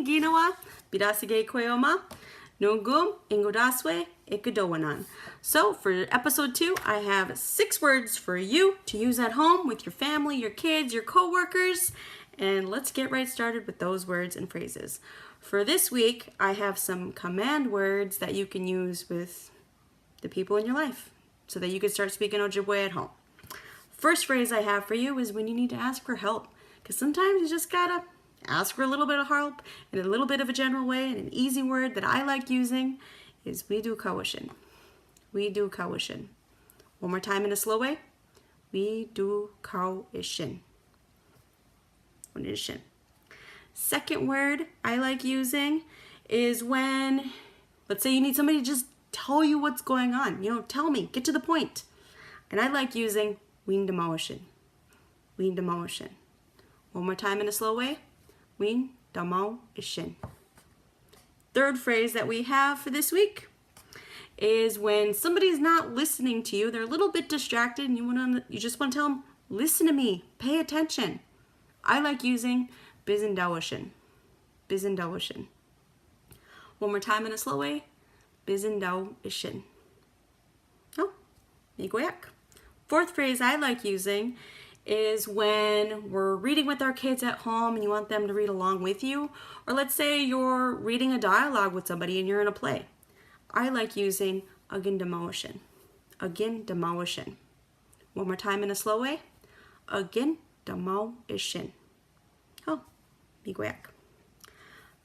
ginawa, bidasige kweoma, nungum, ingodaswe, ikudowanan. So for episode 2, I have 6 words for you to use at home with your family, your kids, your co-workers, and let's get right started with those words and phrases. For this week, I have some command words that you can use with the people in your life so that you can start speaking Ojibwe at home. First phrase I have for you is when you need to ask for help, because sometimes you just gotta ask for a little bit of help in a little bit of a general way, and an easy word that I like using is Wiidookawishin. Wiidookawishin. One more time in a slow way. Wiidookawishin. Booni'ishin. Second word I like using is when, let's say you need somebody to just tell you what's going on. Tell me, get to the point. And I like using Wiindamawishin. Wiindamawishin. One more time in a slow way. Wiindamawishin. Third phrase that we have for this week is when somebody's not listening to you, they're a little bit distracted, and you just want to tell them, listen to me, pay attention. I like using Bizindawishin. Bizindawishin. One more time in a slow way. Bizindawishin. Oh, miigwech. Fourth phrase I like using is when we're reading with our kids at home and you want them to read along with you. Or let's say you're reading a dialogue with somebody and you're in a play. I like using Agindamawishin. Agindamawishin. One more time in a slow way. Agindamawishin. Oh, miigwech.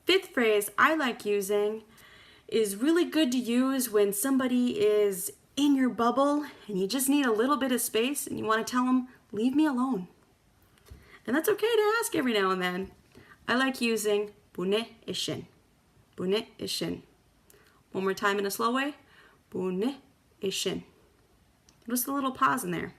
Fifth phrase I like using is really good to use when somebody is in your bubble and you just need a little bit of space and you want to tell them, leave me alone. And that's okay to ask every now and then. I like using Booni'ishin. Booni'ishin. One more time in a slow way. Booni'ishin. Just a little pause in there.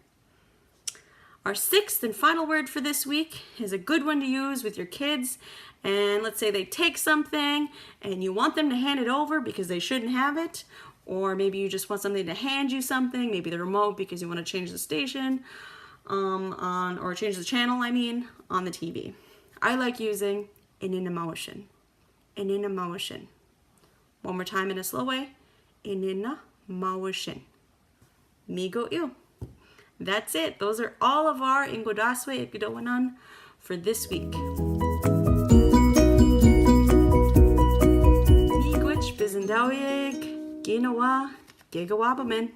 Our sixth and final word for this week is a good one to use with your kids. And let's say they take something and you want them to hand it over because they shouldn't have it. Or maybe you just want somebody to hand you something, maybe the remote because you want to change the station or change the channel, on the TV. I like using Ininamawishin. Ininamawishin. One more time in a slow way. Ininamawishin. Migo you. That's it. Those are all of our Ingodaswe Ikudowanan for this week. Miigwech Bizindawig Ginawa Gigawabamin.